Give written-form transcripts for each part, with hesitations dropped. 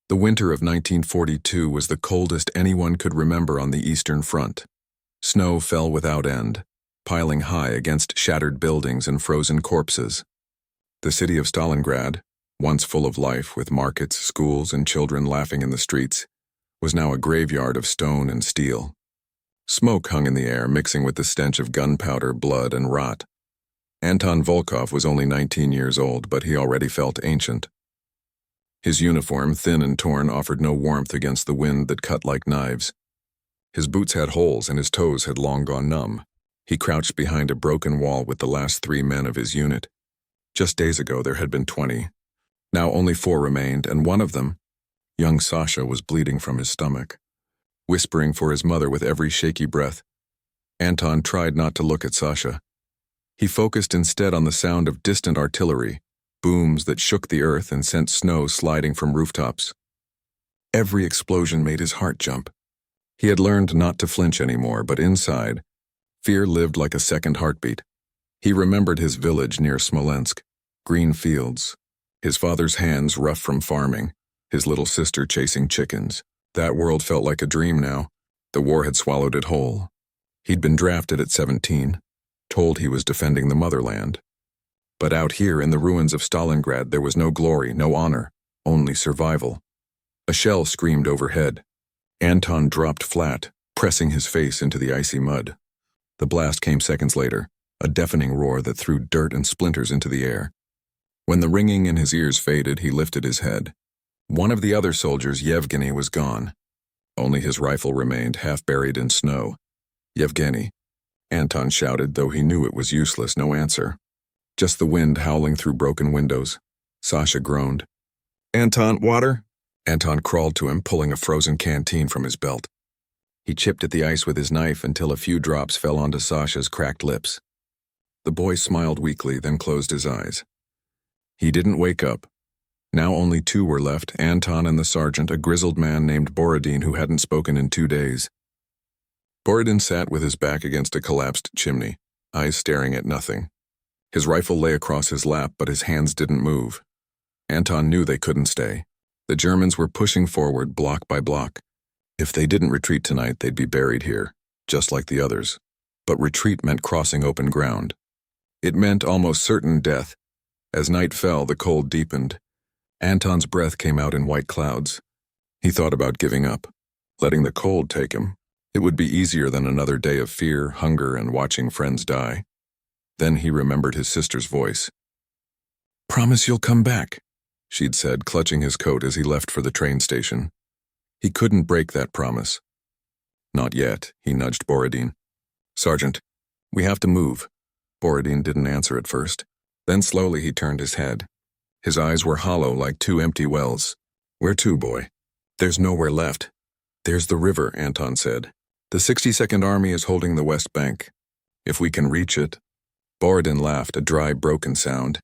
The winter of 1942 was the coldest anyone could remember on the Eastern Front. Snow fell without end, piling high against shattered buildings and frozen corpses. The city of Stalingrad, once full of life with markets, schools, and children laughing in the streets, was now a graveyard of stone and steel. Smoke hung in the air, mixing with the stench of gunpowder, blood, and rot. Anton Volkov was only 19 years old, but he already felt ancient. His uniform, thin and torn, offered no warmth against the wind that cut like knives. His boots had holes and his toes had long gone numb. He crouched behind a broken wall with the last 3 men of his unit. Just days ago there had been 20. Now only 4 remained, and one of them, young Sasha, was bleeding from his stomach, whispering for his mother with every shaky breath. Anton tried not to look at Sasha. He focused instead on the sound of distant artillery, booms that shook the earth and sent snow sliding from rooftops. Every explosion made his heart jump. He had learned not to flinch anymore, but inside, fear lived like a second heartbeat. He remembered his village near Smolensk, green fields, his father's hands rough from farming, his little sister chasing chickens. That world felt like a dream now. The war had swallowed it whole. He'd been drafted at 17, told he was defending the motherland. But out here in the ruins of Stalingrad there was no glory, no honor, only survival. A shell screamed overhead. Anton dropped flat, pressing his face into the icy mud. The blast came seconds later, a deafening roar that threw dirt and splinters into the air. When the ringing in his ears faded, he lifted his head. One of the other soldiers, Yevgeny, was gone. Only his rifle remained, half buried in snow. "Yevgeny," Anton shouted, though he knew it was useless, no answer. Just the wind howling through broken windows. Sasha groaned. "Anton, water?" Anton crawled to him, pulling a frozen canteen from his belt. He chipped at the ice with his knife until a few drops fell onto Sasha's cracked lips. The boy smiled weakly, then closed his eyes. He didn't wake up. Now only 2 were left, Anton and the sergeant, a grizzled man named Borodin who hadn't spoken in 2 days. Borodin sat with his back against a collapsed chimney, eyes staring at nothing. His rifle lay across his lap, but his hands didn't move. Anton knew they couldn't stay. The Germans were pushing forward block by block. If they didn't retreat tonight, they'd be buried here, just like the others. But retreat meant crossing open ground. It meant almost certain death. As night fell, the cold deepened. Anton's breath came out in white clouds. He thought about giving up, letting the cold take him. It would be easier than another day of fear, hunger, and watching friends die. Then he remembered his sister's voice. "Promise you'll come back," she'd said, clutching his coat as he left for the train station. He couldn't break that promise. "Not yet," he nudged Borodin. "Sergeant, we have to move." Borodin didn't answer at first. Then slowly he turned his head. His eyes were hollow like 2 empty wells. "Where to, boy?" "There's nowhere left." "There's the river," Anton said. "The 62nd Army is holding the west bank. If we can reach it." Borodin laughed, a dry, broken sound.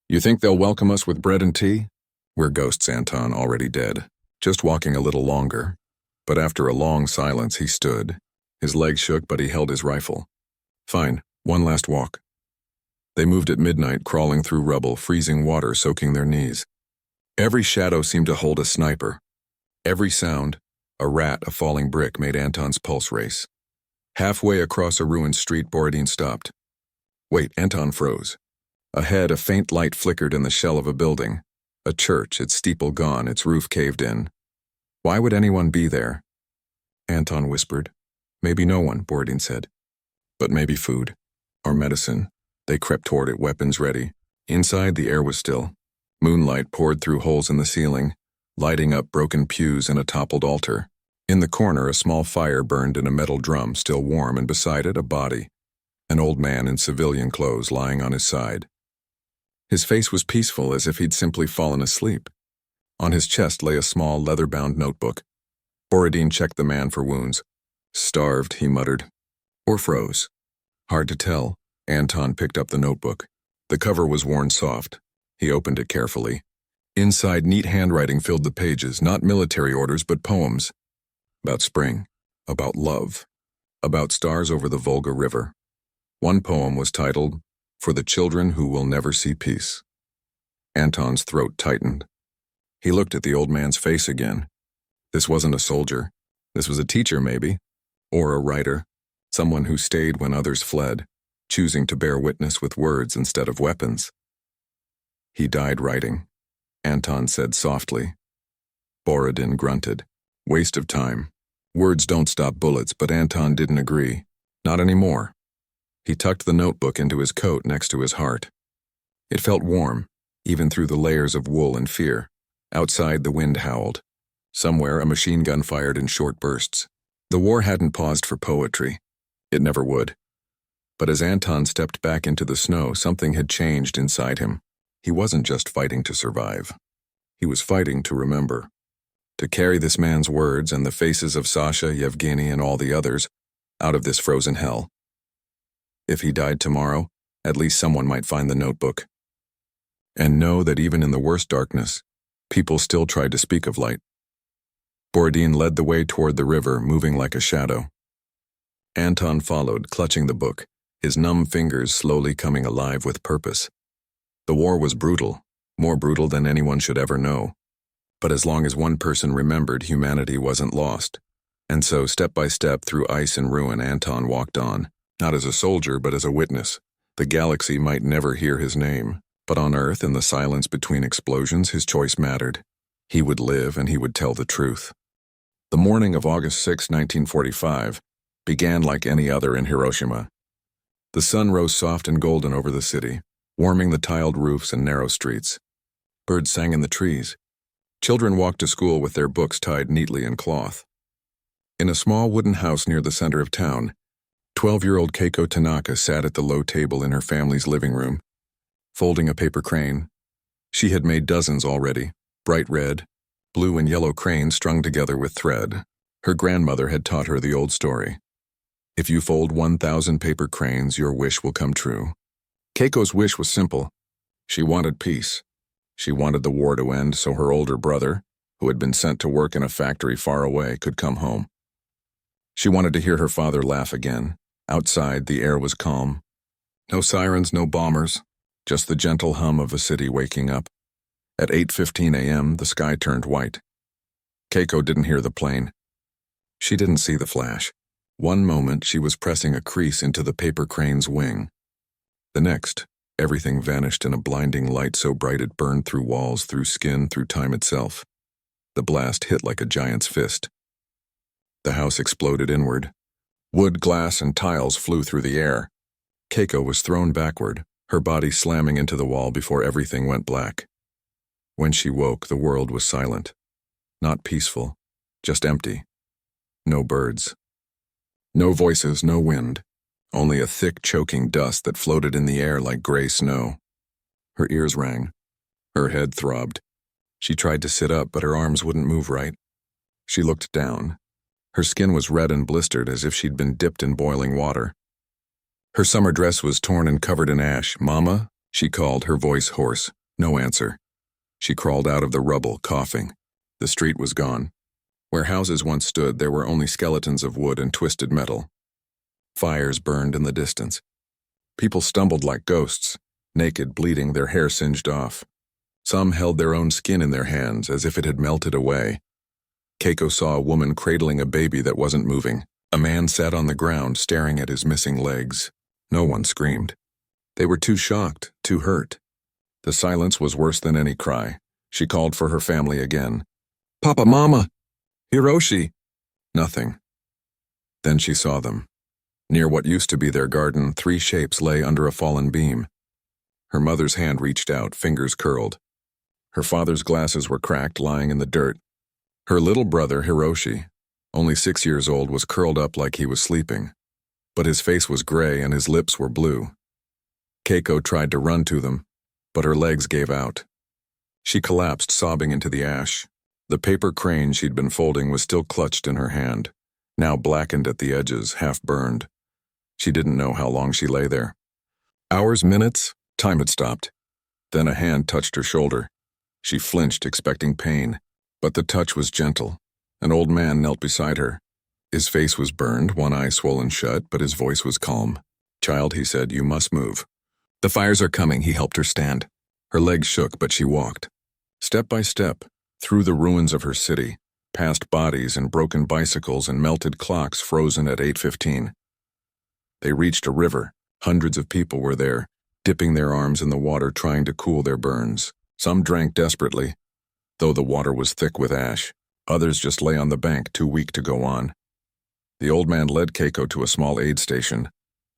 "You think they'll welcome us with bread and tea?" "We're ghosts, Anton, already dead. Just walking a little longer." But after a long silence, he stood. His legs shook, but he held his rifle. "Fine, one last walk." They moved at midnight, crawling through rubble, freezing water soaking their knees. Every shadow seemed to hold a sniper. Every sound, a rat, a falling brick, made Anton's pulse race. Halfway across a ruined street, Borodin stopped. "Wait," Anton froze. Ahead, a faint light flickered in the shell of a building. A church, its steeple gone, its roof caved in. Why would anyone be there? Anton whispered. "Maybe no one," Borodin said. "But maybe food. Or medicine." They crept toward it, weapons ready. Inside, the air was still. Moonlight poured through holes in the ceiling, lighting up broken pews and a toppled altar. In the corner, a small fire burned in a metal drum, still warm, and beside it, a body. An old man in civilian clothes lying on his side. His face was peaceful, as if he'd simply fallen asleep. On his chest lay a small, leather-bound notebook. Borodin checked the man for wounds. "Starved," he muttered. "Or froze." Hard to tell. Anton picked up the notebook. The cover was worn soft. He opened it carefully. Inside, neat handwriting filled the pages, not military orders, but poems. About spring. About love. About stars over the Volga River. One poem was titled, "For the Children Who Will Never See Peace." Anton's throat tightened. He looked at the old man's face again. This wasn't a soldier. This was a teacher, maybe. Or a writer. Someone who stayed when others fled, choosing to bear witness with words instead of weapons. He died writing, Anton said softly. Borodin grunted. Waste of time. Words don't stop bullets, but Anton didn't agree. Not anymore. He tucked the notebook into his coat next to his heart. It felt warm, even through the layers of wool and fear. Outside, the wind howled. Somewhere, a machine gun fired in short bursts. The war hadn't paused for poetry. It never would. But as Anton stepped back into the snow, something had changed inside him. He wasn't just fighting to survive. He was fighting to remember. To carry this man's words and the faces of Sasha, Yevgeny, and all the others out of this frozen hell. If he died tomorrow, at least someone might find the notebook. And know that even in the worst darkness, people still tried to speak of light. Borodin led the way toward the river, moving like a shadow. Anton followed, clutching the book, his numb fingers slowly coming alive with purpose. The war was brutal, more brutal than anyone should ever know. But as long as one person remembered, humanity wasn't lost. And so, step by step through ice and ruin, Anton walked on, not as a soldier, but as a witness. The galaxy might never hear his name, but on Earth, in the silence between explosions, his choice mattered. He would live, and he would tell the truth. The morning of August 6, 1945, began like any other in Hiroshima. The sun rose soft and golden over the city, warming the tiled roofs and narrow streets. Birds sang in the trees. Children walked to school with their books tied neatly in cloth. In a small wooden house near the center of town, 12-year-old Keiko Tanaka sat at the low table in her family's living room, folding a paper crane. She had made dozens already, bright red, blue and yellow cranes strung together with thread. Her grandmother had taught her the old story. If you fold 1,000 paper cranes, your wish will come true. Keiko's wish was simple. She wanted peace. She wanted the war to end so her older brother, who had been sent to work in a factory far away, could come home. She wanted to hear her father laugh again. Outside, the air was calm. No sirens, no bombers, just the gentle hum of a city waking up. At 8:15 a.m., the sky turned white. Keiko didn't hear the plane. She didn't see the flash. One moment, she was pressing a crease into the paper crane's wing. The next, everything vanished in a blinding light so bright it burned through walls, through skin, through time itself. The blast hit like a giant's fist. The house exploded inward. Wood, glass, and tiles flew through the air. Keiko was thrown backward, her body slamming into the wall before everything went black. When she woke, the world was silent. Not peaceful, just empty. No birds. No voices, no wind. Only a thick, choking dust that floated in the air like gray snow. Her ears rang. Her head throbbed. She tried to sit up, but her arms wouldn't move right. She looked down. Her skin was red and blistered as if she'd been dipped in boiling water. Her summer dress was torn and covered in ash. "Mama?" she called, her voice hoarse. No answer. She crawled out of the rubble, coughing. The street was gone. Where houses once stood, there were only skeletons of wood and twisted metal. Fires burned in the distance. People stumbled like ghosts, naked, bleeding, their hair singed off. Some held their own skin in their hands, as if it had melted away. Keiko saw a woman cradling a baby that wasn't moving. A man sat on the ground, staring at his missing legs. No one screamed. They were too shocked, too hurt. The silence was worse than any cry. She called for her family again. "Papa, Mama! Hiroshi!" Nothing. Then she saw them. Near what used to be their garden, 3 shapes lay under a fallen beam. Her mother's hand reached out, fingers curled. Her father's glasses were cracked, lying in the dirt. Her little brother, Hiroshi, only 6 years old, was curled up like he was sleeping. But his face was gray and his lips were blue. Keiko tried to run to them, but her legs gave out. She collapsed, sobbing into the ash. The paper crane she'd been folding was still clutched in her hand, now blackened at the edges, half burned. She didn't know how long she lay there. Hours, minutes, time had stopped. Then a hand touched her shoulder. She flinched, expecting pain, but the touch was gentle. An old man knelt beside her. His face was burned, one eye swollen shut, but his voice was calm. "Child," he said, "you must move." "The fires are coming," he helped her stand. Her legs shook, but she walked. Step by step, Through the ruins of her city, past bodies and broken bicycles and melted clocks frozen at 8:15. They reached a river. Hundreds of people were there, dipping their arms in the water trying to cool their burns. Some drank desperately, though the water was thick with ash. Others just lay on the bank, too weak to go on. The old man led Keiko to a small aid station,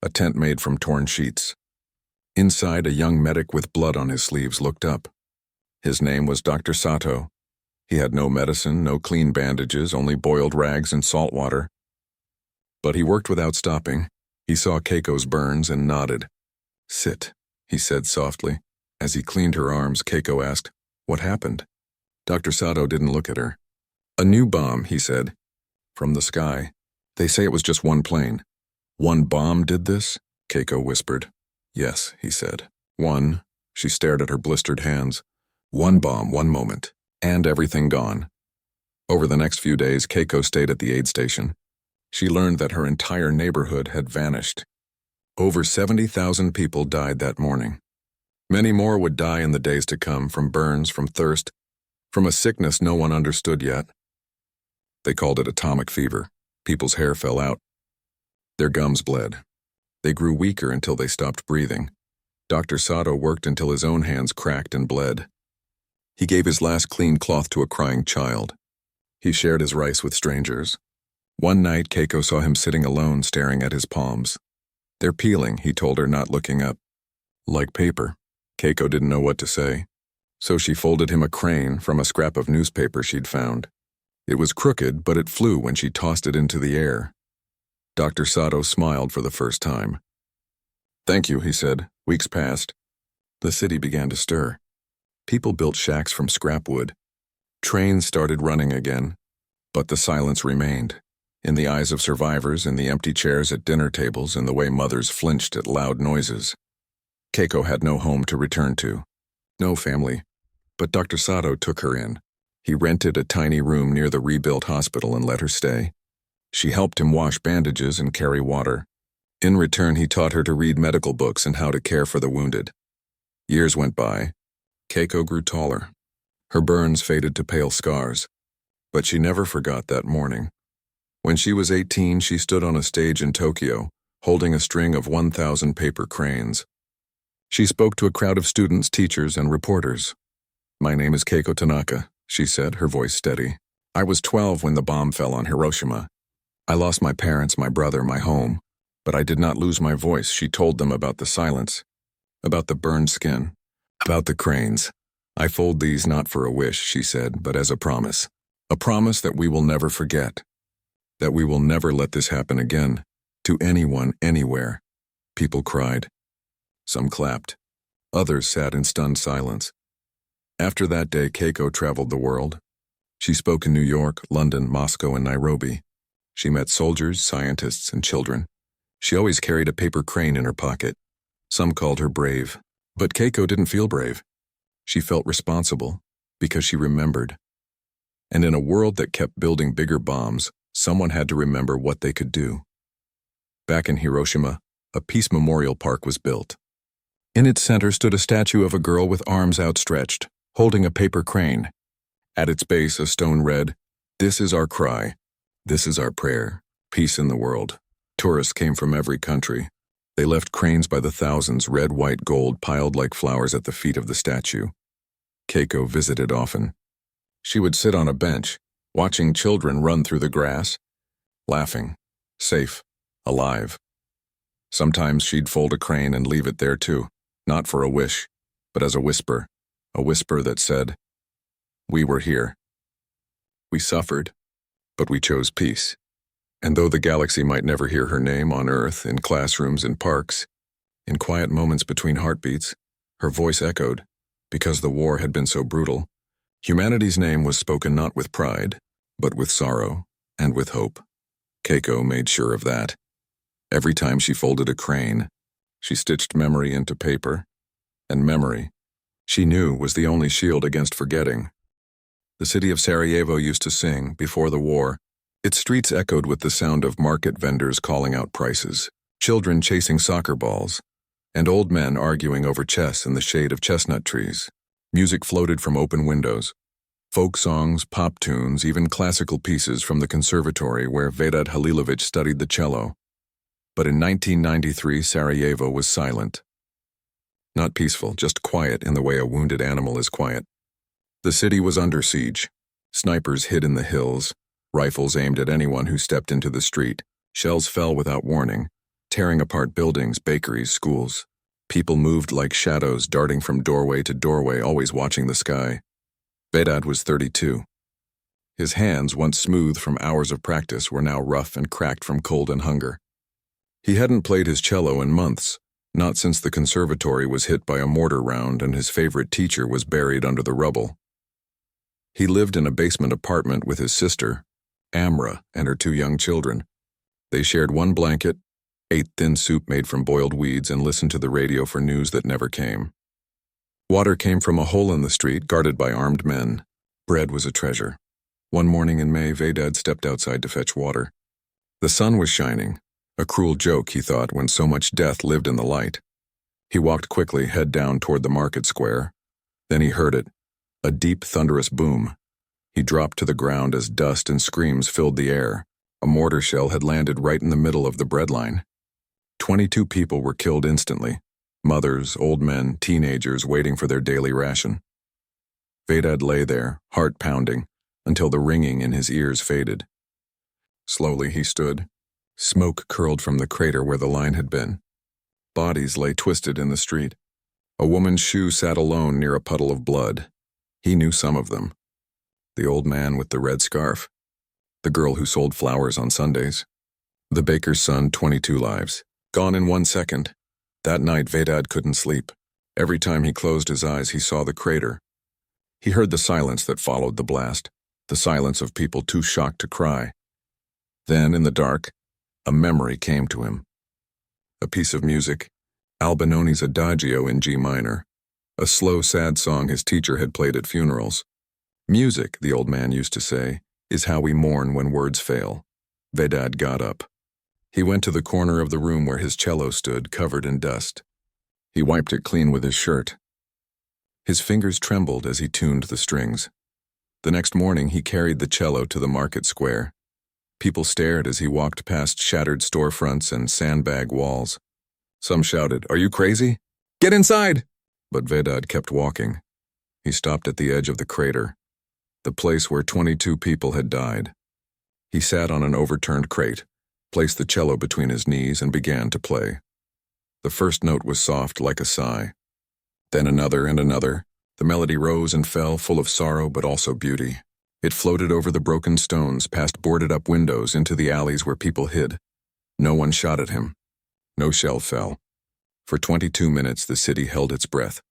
a tent made from torn sheets. Inside, a young medic with blood on his sleeves looked up. His name was Dr. Sato. He had no medicine, no clean bandages, only boiled rags and salt water. But he worked without stopping. He saw Keiko's burns and nodded. "Sit," he said softly. As he cleaned her arms, Keiko asked, "What happened?" Dr. Sato didn't look at her. "A new bomb," he said. "From the sky. They say it was just one plane." "One bomb did this?" Keiko whispered. "Yes," he said. "One." She stared at her blistered hands. "One bomb, one moment. And everything gone." Over the next few days, Keiko stayed at the aid station. She learned that her entire neighborhood had vanished. Over 70,000 people died that morning. Many more would die in the days to come from burns, from thirst, from a sickness no one understood yet. They called it atomic fever. People's hair fell out. Their gums bled. They grew weaker until they stopped breathing. Dr. Sato worked until his own hands cracked and bled. He gave his last clean cloth to a crying child. He shared his rice with strangers. One night, Keiko saw him sitting alone, staring at his palms. "They're peeling," he told her, not looking up. "Like paper." Keiko didn't know what to say. So she folded him a crane from a scrap of newspaper she'd found. It was crooked, but it flew when she tossed it into the air. Dr. Sato smiled for the first time. "Thank you," he said. Weeks passed. The city began to stir. People built shacks from scrap wood. Trains started running again, but the silence remained. In the eyes of survivors, in the empty chairs at dinner tables, in the way mothers flinched at loud noises. Keiko had no home to return to, no family, but Dr. Sato took her in. He rented a tiny room near the rebuilt hospital and let her stay. She helped him wash bandages and carry water. In return, he taught her to read medical books and how to care for the wounded. Years went by. Keiko grew taller. Her burns faded to pale scars, but she never forgot that morning. When she was 18, she stood on a stage in Tokyo, holding a string of 1,000 paper cranes. She spoke to a crowd of students, teachers, and reporters. "My name is Keiko Tanaka," she said, her voice steady. "I was 12 when the bomb fell on Hiroshima. I lost my parents, my brother, my home, but I did not lose my voice." She told them about the silence, about the burned skin, about the cranes. "I fold these not for a wish," she said, "but as a promise that we will never forget, that we will never let this happen again, to anyone, anywhere." People cried. Some clapped. Others sat in stunned silence. After that day, Keiko traveled the world. She spoke in New York, London, Moscow, and Nairobi. She met soldiers, scientists, and children. She always carried a paper crane in her pocket. Some called her brave, but Keiko didn't feel brave. She felt responsible because she remembered. And in a world that kept building bigger bombs, someone had to remember what they could do. Back in Hiroshima, a peace memorial park was built. In its center stood a statue of a girl with arms outstretched, holding a paper crane. At its base, a stone read, "This is our cry. This is our prayer. Peace in the world." Tourists came from every country. They left cranes by the thousands, red, white, gold, piled like flowers at the feet of the statue. Keiko visited often. She would sit on a bench, watching children run through the grass, laughing, safe, alive. Sometimes she'd fold a crane and leave it there too, not for a wish, but as a whisper that said, "We were here. We suffered, but we chose peace." And though the galaxy might never hear her name on Earth, in classrooms, in parks, in quiet moments between heartbeats, her voice echoed, because the war had been so brutal. Humanity's name was spoken not with pride, but with sorrow and with hope. Keiko made sure of that. Every time she folded a crane, she stitched memory into paper, and memory, she knew, was the only shield against forgetting. The city of Sarajevo used to sing, before the war. Its streets echoed with the sound of market vendors calling out prices, children chasing soccer balls, and old men arguing over chess in the shade of chestnut trees. Music floated from open windows. Folk songs, pop tunes, even classical pieces from the conservatory where Vedad Halilović studied the cello. But in 1993, Sarajevo was silent. Not peaceful, just quiet in the way a wounded animal is quiet. The city was under siege. Snipers hid in the hills, rifles aimed at anyone who stepped into the street. Shells fell without warning, tearing apart buildings, bakeries, schools. People moved like shadows, darting from doorway to doorway, always watching the sky. Vedad was 32. His hands, once smooth from hours of practice, were now rough and cracked from cold and hunger. He hadn't played his cello in months, not since the conservatory was hit by a mortar round and his favorite teacher was buried under the rubble. He lived in a basement apartment with his sister, Amra, and her 2 young children. They shared one blanket, ate thin soup made from boiled weeds, and listened to the radio for news that never came. Water came from a hole in the street, guarded by armed men. Bread was a treasure. One morning in May, Vedad stepped outside to fetch water. The sun was shining, a cruel joke, he thought, when so much death lived in the light. He walked quickly, head down toward the market square. Then he heard it, a deep, thunderous boom. He dropped to the ground as dust and screams filled the air. A mortar shell had landed right in the middle of the breadline. 22 people were killed instantly. Mothers, old men, teenagers waiting for their daily ration. Vedad lay there, heart pounding, until the ringing in his ears faded. Slowly he stood. Smoke curled from the crater where the line had been. Bodies lay twisted in the street. A woman's shoe sat alone near a puddle of blood. He knew some of them. The old man with the red scarf. The girl who sold flowers on Sundays. The baker's son, 22 lives. Gone in 1 second. That night, Vedad couldn't sleep. Every time he closed his eyes, he saw the crater. He heard the silence that followed the blast, the silence of people too shocked to cry. Then, in the dark, a memory came to him. A piece of music, Albinoni's Adagio in G minor, a slow, sad song his teacher had played at funerals. Music, the old man used to say, is how we mourn when words fail. Vedad got up. He went to the corner of the room where his cello stood, covered in dust. He wiped it clean with his shirt. His fingers trembled as he tuned the strings. The next morning, he carried the cello to the market square. People stared as he walked past shattered storefronts and sandbag walls. Some shouted, "Are you crazy? Get inside!" But Vedad kept walking. He stopped at the edge of the crater, the place where 22 people had died. He sat on an overturned crate, placed the cello between his knees, and began to play. The first note was soft, like a sigh. Then another and another. The melody rose and fell, full of sorrow but also beauty. It floated over the broken stones, past boarded-up windows, into the alleys where people hid. No one shot at him. No shell fell. For 22 minutes, the city held its breath.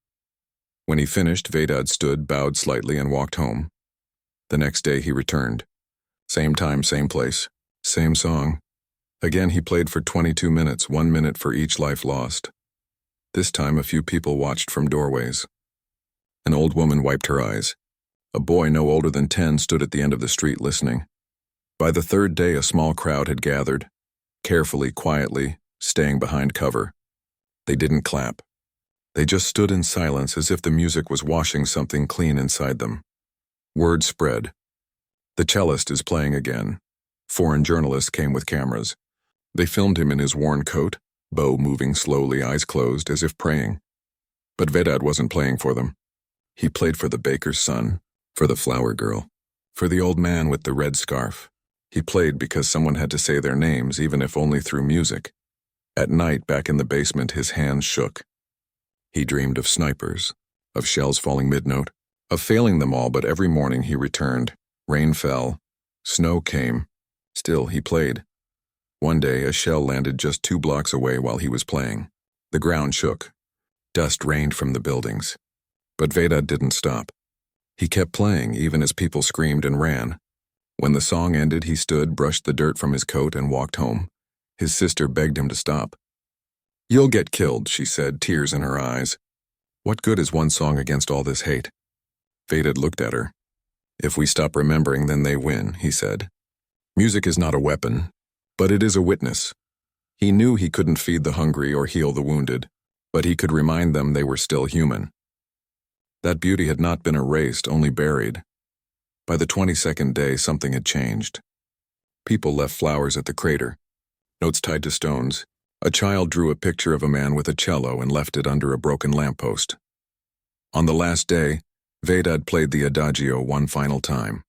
When he finished, Vedad stood, bowed slightly, and walked home. The next day, he returned. Same time, same place. Same song. Again, he played for 22 minutes, 1 minute for each life lost. This time, a few people watched from doorways. An old woman wiped her eyes. A boy no older than 10 stood at the end of the street listening. By the 3rd day, a small crowd had gathered, carefully, quietly, staying behind cover. They didn't clap. They just stood in silence as if the music was washing something clean inside them. Word spread. The cellist is playing again. Foreign journalists came with cameras. They filmed him in his worn coat, bow moving slowly, eyes closed, as if praying. But Vedad wasn't playing for them. He played for the baker's son, for the flower girl, for the old man with the red scarf. He played because someone had to say their names, even if only through music. At night, back in the basement, his hands shook. He dreamed of snipers, of shells falling mid-note, of failing them all, but every morning he returned. Rain fell. Snow came. Still, he played. One day, a shell landed just 2 blocks away while he was playing. The ground shook. Dust rained from the buildings. But Vedad didn't stop. He kept playing, even as people screamed and ran. When the song ended, he stood, brushed the dirt from his coat, and walked home. His sister begged him to stop. "You'll get killed," she said, tears in her eyes. "What good is one song against all this hate?" Vedad looked at her. "If we stop remembering, then they win," he said. "Music is not a weapon, but it is a witness." He knew he couldn't feed the hungry or heal the wounded, but he could remind them they were still human. That beauty had not been erased, only buried. By the 22nd day, something had changed. People left flowers at the crater, notes tied to stones. A child drew a picture of a man with a cello and left it under a broken lamppost. On the last day, Vedad played the adagio one final time.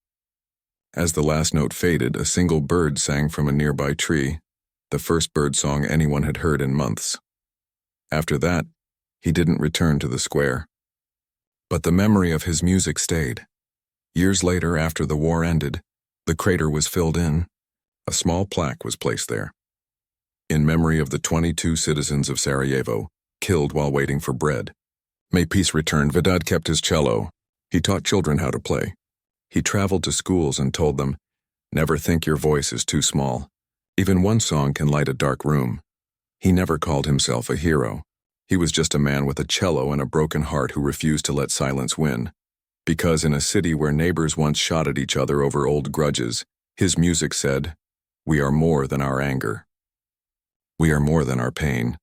As the last note faded, a single bird sang from a nearby tree, the first bird song anyone had heard in months. After that, he didn't return to the square. But the memory of his music stayed. Years later, after the war ended, the crater was filled in. A small plaque was placed there. In memory of the 22 citizens of Sarajevo, killed while waiting for bread. May peace return. Vedad kept his cello. He taught children how to play. He traveled to schools and told them, "Never think your voice is too small. Even one song can light a dark room." He never called himself a hero. He was just a man with a cello and a broken heart who refused to let silence win. Because in a city where neighbors once shot at each other over old grudges, his music said, "We are more than our anger. We are more than our pain."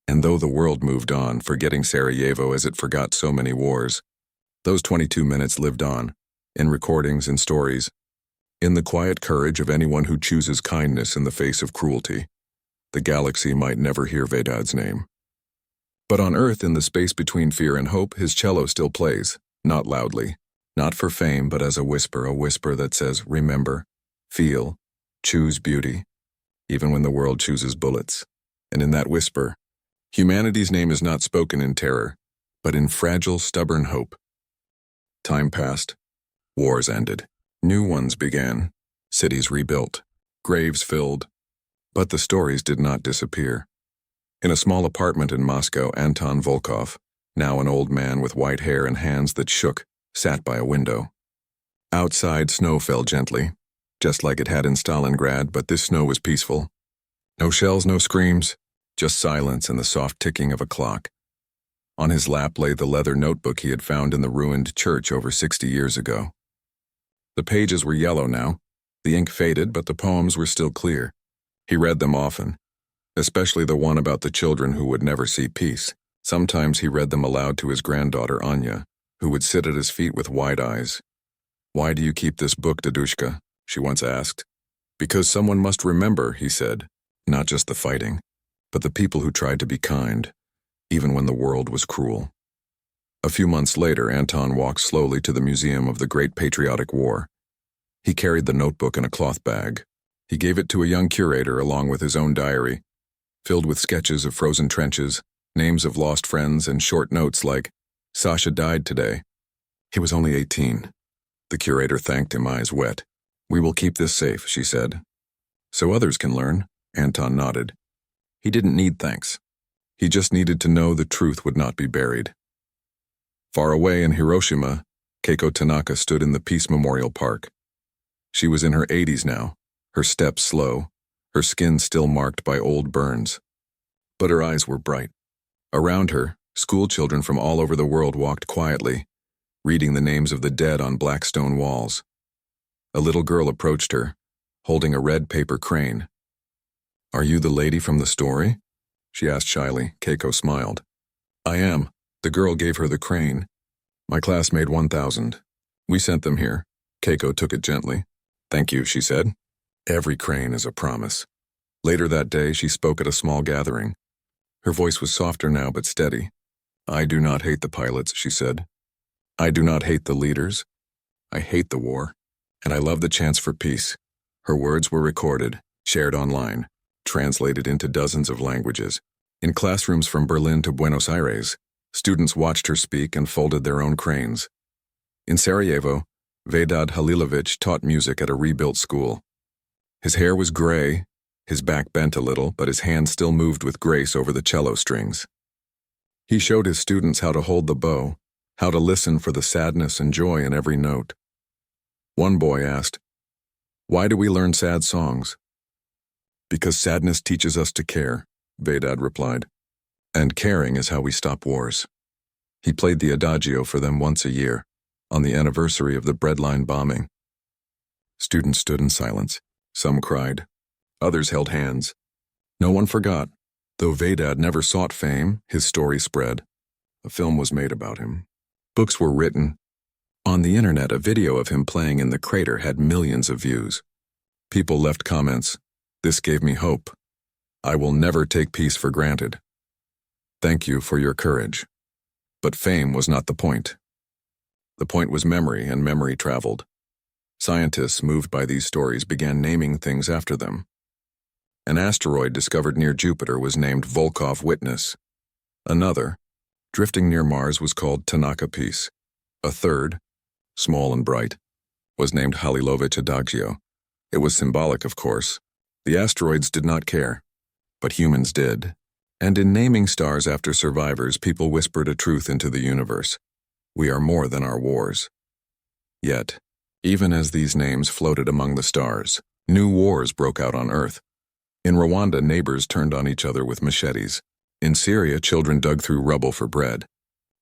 And though the world moved on, forgetting Sarajevo as it forgot so many wars, those 22 minutes lived on, in recordings and stories, in the quiet courage of anyone who chooses kindness in the face of cruelty. The galaxy might never hear Vedad's name. But on Earth, in the space between fear and hope, his cello still plays, not loudly, not for fame, but as a whisper that says, remember, feel, choose beauty, even when the world chooses bullets. And in that whisper, humanity's name is not spoken in terror, but in fragile, stubborn hope. Time passed. Wars ended. New ones began. Cities rebuilt. Graves filled. But the stories did not disappear. In a small apartment in Moscow, Anton Volkov, now an old man with white hair and hands that shook, sat by a window. Outside, snow fell gently, just like it had in Stalingrad, but this snow was peaceful. No shells, no screams, just silence and the soft ticking of a clock. On his lap lay the leather notebook he had found in the ruined church over 60 years ago. The pages were yellow now. The ink faded, but the poems were still clear. He read them often, especially the one about the children who would never see peace. Sometimes he read them aloud to his granddaughter Anya, who would sit at his feet with wide eyes. "Why do you keep this book, Dadushka?" she once asked. "Because someone must remember," he said, "not just the fighting, but the people who tried to be kind, even when the world was cruel." A few months later, Anton walked slowly to the Museum of the Great Patriotic War. He carried the notebook in a cloth bag. He gave it to a young curator along with his own diary, filled with sketches of frozen trenches, names of lost friends, and short notes like, "Sasha died today." He was only 18. The curator thanked him, eyes wet. "We will keep this safe," she said. "So others can learn," Anton nodded. He didn't need thanks. He just needed to know the truth would not be buried. Far away in Hiroshima, Keiko Tanaka stood in the Peace Memorial Park. She was in her 80s now, her steps slow, her skin still marked by old burns. But her eyes were bright. Around her, school children from all over the world walked quietly, reading the names of the dead on black stone walls. A little girl approached her, holding a red paper crane. "Are you the lady from the story?" she asked shyly. Keiko smiled. "I am." The girl gave her the crane. "My class made 1,000. We sent them here." Keiko took it gently. "Thank you," she said. "Every crane is a promise." Later that day, she spoke at a small gathering. Her voice was softer now but steady. "I do not hate the pilots," she said. "I do not hate the leaders. I hate the war, and I love the chance for peace." Her words were recorded, shared online, translated into dozens of languages. In classrooms from Berlin to Buenos Aires, students watched her speak and folded their own cranes. In Sarajevo, Vedad Halilovic taught music at a rebuilt school. His hair was gray, his back bent a little, but his hands still moved with grace over the cello strings. He showed his students how to hold the bow, how to listen for the sadness and joy in every note. One boy asked, "Why do we learn sad songs?" "Because sadness teaches us to care," Vedad replied. "And caring is how we stop wars." He played the adagio for them once a year, on the anniversary of the breadline bombing. Students stood in silence. Some cried. Others held hands. No one forgot. Though Vedad never sought fame, his story spread. A film was made about him. Books were written. On the internet, a video of him playing in the crater had millions of views. People left comments, "This gave me hope. I will never take peace for granted. Thank you for your courage." But fame was not the point. The point was memory, and memory traveled. Scientists, moved by these stories, began naming things after them. An asteroid discovered near Jupiter was named Volkov Witness. Another, drifting near Mars, was called Tanaka Peace. A third, small and bright, was named Halilovich Adagio. It was symbolic, of course. The asteroids did not care, but humans did. And in naming stars after survivors, people whispered a truth into the universe. We are more than our wars. Yet, even as these names floated among the stars, new wars broke out on Earth. In Rwanda, neighbors turned on each other with machetes. In Syria, children dug through rubble for bread.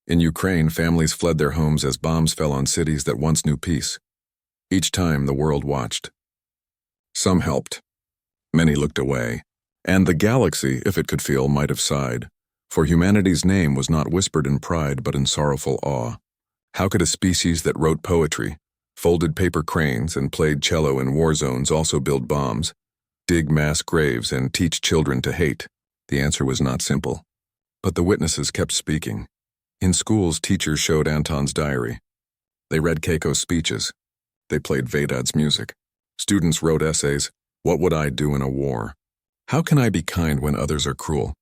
In Ukraine, families fled their homes as bombs fell on cities that once knew peace. Each time, the world watched. Some helped. Many looked away. And the galaxy, if it could feel, might have sighed. For humanity's name was not whispered in pride, but in sorrowful awe. How could a species that wrote poetry, folded paper cranes, and played cello in war zones also build bombs, dig mass graves, and teach children to hate? The answer was not simple. But the witnesses kept speaking. In schools, teachers showed Anton's diary. They read Keiko's speeches. They played Vedad's music. Students wrote essays. What would I do in a war? How can I be kind when others are cruel?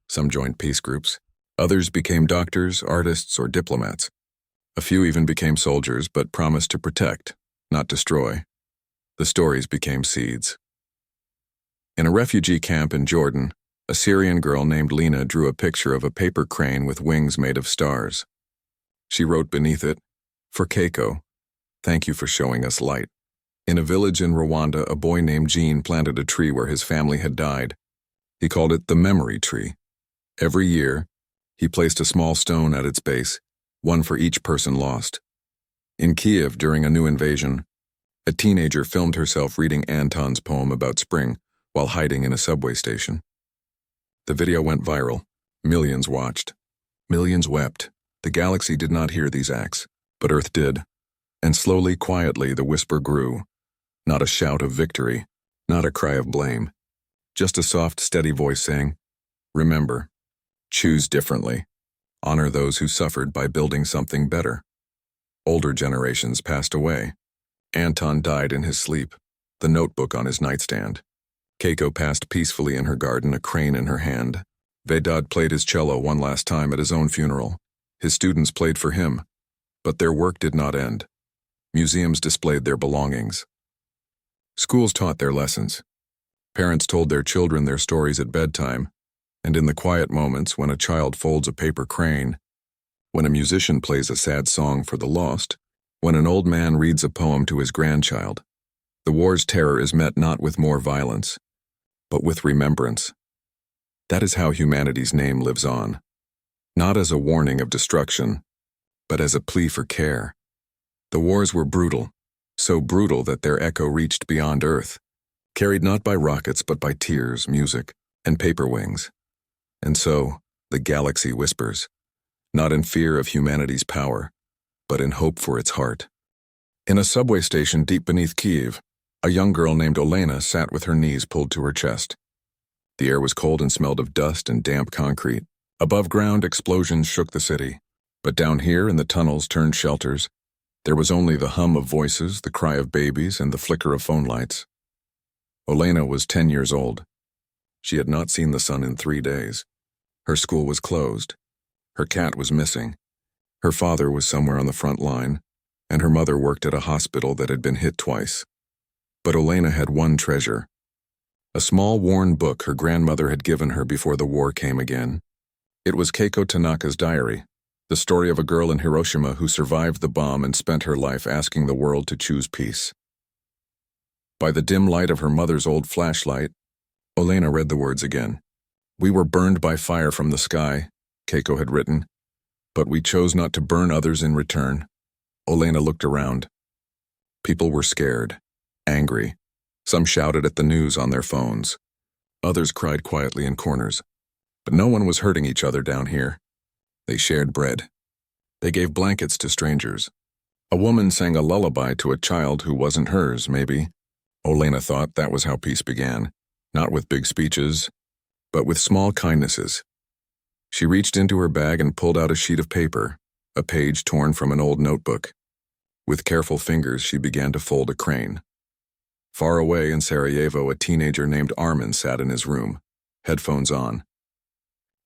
Some joined peace groups. Others became doctors, artists, or diplomats. A few even became soldiers, but promised to protect, not destroy. The stories became seeds. In a refugee camp in Jordan, a Syrian girl named Lena drew a picture of a paper crane with wings made of stars. She wrote beneath it, "For Keiko, thank you for showing us light." In a village in Rwanda, a boy named Jean planted a tree where his family had died. He called it the memory tree. Every year, he placed a small stone at its base, one for each person lost. In Kiev, during a new invasion, a teenager filmed herself reading Anton's poem about spring while hiding in a subway station. The video went viral. Millions watched. Millions wept. The galaxy did not hear these acts, but Earth did. And slowly, quietly, the whisper grew. Not a shout of victory, not a cry of blame. Just a soft, steady voice saying, "Remember, choose differently. Honor those who suffered by building something better." Older generations passed away. Anton died in his sleep, the notebook on his nightstand. Keiko passed peacefully in her garden, a crane in her hand. Vedad played his cello one last time at his own funeral. His students played for him, but their work did not end. Museums displayed their belongings. Schools taught their lessons. Parents told their children their stories at bedtime, and in the quiet moments when a child folds a paper crane, when a musician plays a sad song for the lost, when an old man reads a poem to his grandchild, the war's terror is met not with more violence, but with remembrance. That is how humanity's name lives on, not as a warning of destruction, but as a plea for care. The wars were brutal, so brutal that their echo reached beyond Earth, carried not by rockets but by tears, music, and paper wings. And so, the galaxy whispers, not in fear of humanity's power, but in hope for its heart. In a subway station deep beneath Kiev, a young girl named Olena sat with her knees pulled to her chest. The air was cold and smelled of dust and damp concrete. Above ground, explosions shook the city, but down here in the tunnels turned shelters, there was only the hum of voices, the cry of babies, and the flicker of phone lights. Olena was 10 years old. She had not seen the sun in 3 days. Her school was closed. Her cat was missing. Her father was somewhere on the front line, and her mother worked at a hospital that had been hit twice. But Olena had one treasure, a small worn book her grandmother had given her before the war came again. It was Keiko Tanaka's diary, the story of a girl in Hiroshima who survived the bomb and spent her life asking the world to choose peace. By the dim light of her mother's old flashlight, Olena read the words again. "We were burned by fire from the sky," Keiko had written, "but we chose not to burn others in return." Olena looked around. People were scared, angry. Some shouted at the news on their phones. Others cried quietly in corners. But no one was hurting each other down here. They shared bread. They gave blankets to strangers. A woman sang a lullaby to a child who wasn't hers, maybe. Olena thought that was how peace began, not with big speeches, but with small kindnesses. She reached into her bag and pulled out a sheet of paper, a page torn from an old notebook. With careful fingers, she began to fold a crane. Far away in Sarajevo, a teenager named Armin sat in his room, headphones on.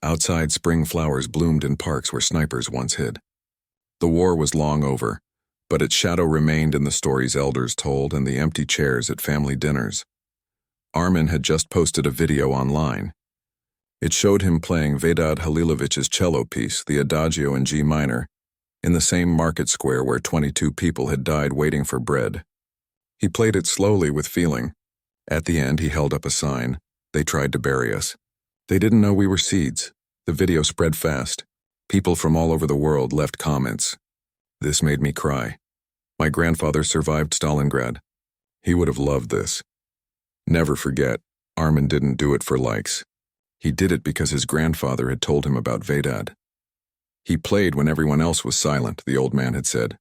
Outside, spring flowers bloomed in parks where snipers once hid. The war was long over, but its shadow remained in the stories elders told and the empty chairs at family dinners. Armin had just posted a video online. It showed him playing Vedad Halilovich's cello piece, the Adagio in G minor, in the same market square where 22 people had died waiting for bread. He played it slowly with feeling. At the end, he held up a sign. They tried to bury us. They didn't know we were seeds. The video spread fast. People from all over the world left comments. This made me cry. My grandfather survived Stalingrad. He would have loved this. Never forget, Armin didn't do it for likes. He did it because his grandfather had told him about Vedad. He played when everyone else was silent, the old man had said.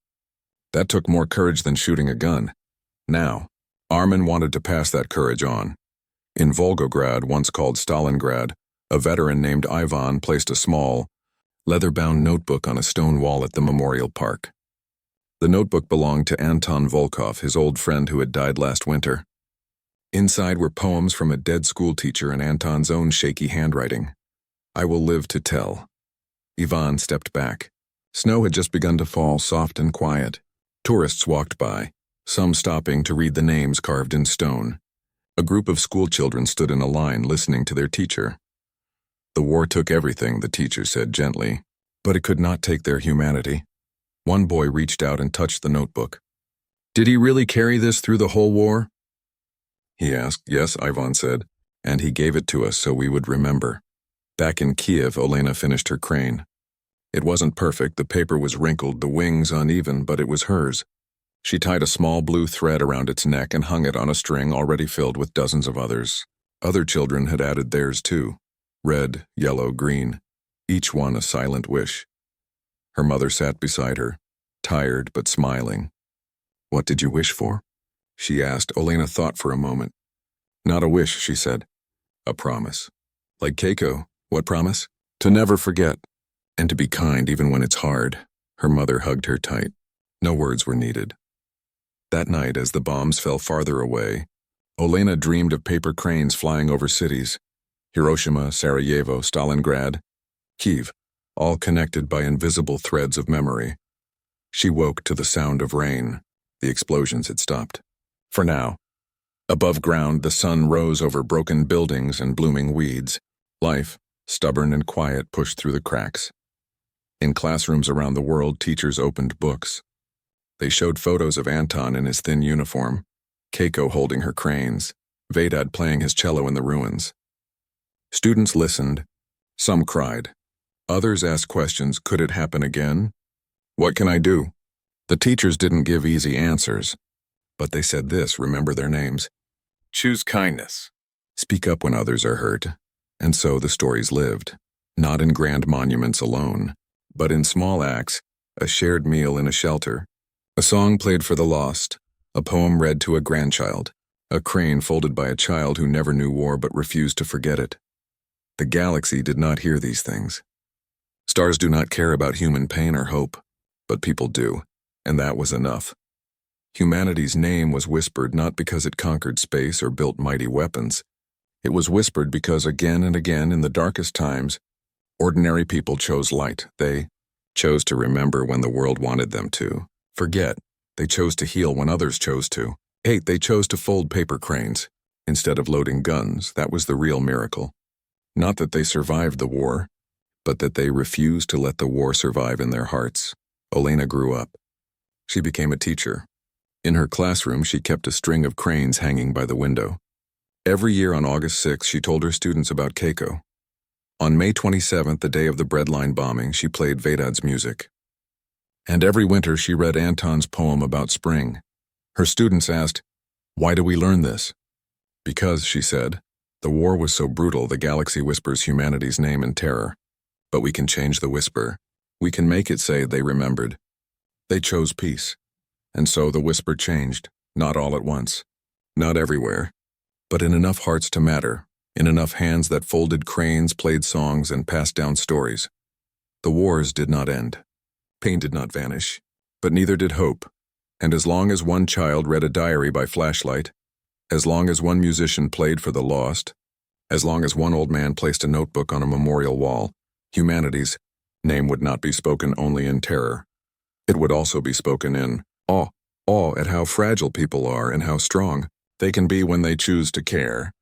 That took more courage than shooting a gun. Now, Armin wanted to pass that courage on. In Volgograd, once called Stalingrad, a veteran named Ivan placed a small, leather-bound notebook on a stone wall at the memorial park. The notebook belonged to Anton Volkov, his old friend who had died last winter. Inside were poems from a dead schoolteacher and Anton's own shaky handwriting. I will live to tell. Ivan stepped back. Snow had just begun to fall, soft and quiet. Tourists walked by, some stopping to read the names carved in stone. A group of schoolchildren stood in a line listening to their teacher. The war took everything, the teacher said gently, but it could not take their humanity. One boy reached out and touched the notebook. Did he really carry this through the whole war? He asked. Yes, Ivan said, and he gave it to us so we would remember. Back in Kiev, Olena finished her crane. It wasn't perfect, the paper was wrinkled, the wings uneven, but it was hers. She tied a small blue thread around its neck and hung it on a string already filled with dozens of others. Other children had added theirs too. Red, yellow, green, each one a silent wish. Her mother sat beside her, tired but smiling. What did you wish for? She asked. Olena thought for a moment. Not a wish, she said. A promise. Like Keiko, what promise? To never forget, and to be kind even when it's hard. Her mother hugged her tight. No words were needed. That night, as the bombs fell farther away, Olena dreamed of paper cranes flying over cities. Hiroshima, Sarajevo, Stalingrad, Kiev, all connected by invisible threads of memory. She woke to the sound of rain. The explosions had stopped. For now. Above ground, the sun rose over broken buildings and blooming weeds. Life, stubborn and quiet, pushed through the cracks. In classrooms around the world, teachers opened books. They showed photos of Anton in his thin uniform, Keiko holding her cranes, Vedad playing his cello in the ruins. Students listened. Some cried. Others asked questions. Could it happen again? What can I do? The teachers didn't give easy answers, but they said this, remember their names. Choose kindness. Speak up when others are hurt. And so the stories lived, not in grand monuments alone, but in small acts, a shared meal in a shelter, a song played for the lost, a poem read to a grandchild, a crane folded by a child who never knew war but refused to forget it. The galaxy did not hear these things. Stars do not care about human pain or hope, but people do, and that was enough. Humanity's name was whispered not because it conquered space or built mighty weapons. It was whispered because again and again in the darkest times, ordinary people chose light. They chose to remember when the world wanted them to. Forget. They chose to heal when others chose to. Hate. They chose to fold paper cranes instead of loading guns. That was the real miracle. Not that they survived the war, but that they refused to let the war survive in their hearts. Olena grew up. She became a teacher. In her classroom, she kept a string of cranes hanging by the window. Every year on August 6th, she told her students about Keiko. On May 27th, the day of the breadline bombing, she played Vedad's music. And every winter, she read Anton's poem about spring. Her students asked, "Why do we learn this?" Because, she said, the war was so brutal the galaxy whispers humanity's name in terror. But we can change the whisper. We can make it say they remembered. They chose peace. And so the whisper changed, not all at once, not everywhere, but in enough hearts to matter, in enough hands that folded cranes, played songs, and passed down stories. The wars did not end. Pain did not vanish, but neither did hope. And as long as one child read a diary by flashlight, as long as one musician played for the lost, as long as one old man placed a notebook on a memorial wall, humanity's name would not be spoken only in terror. It would also be spoken in awe at how fragile people are and how strong they can be when they choose to care.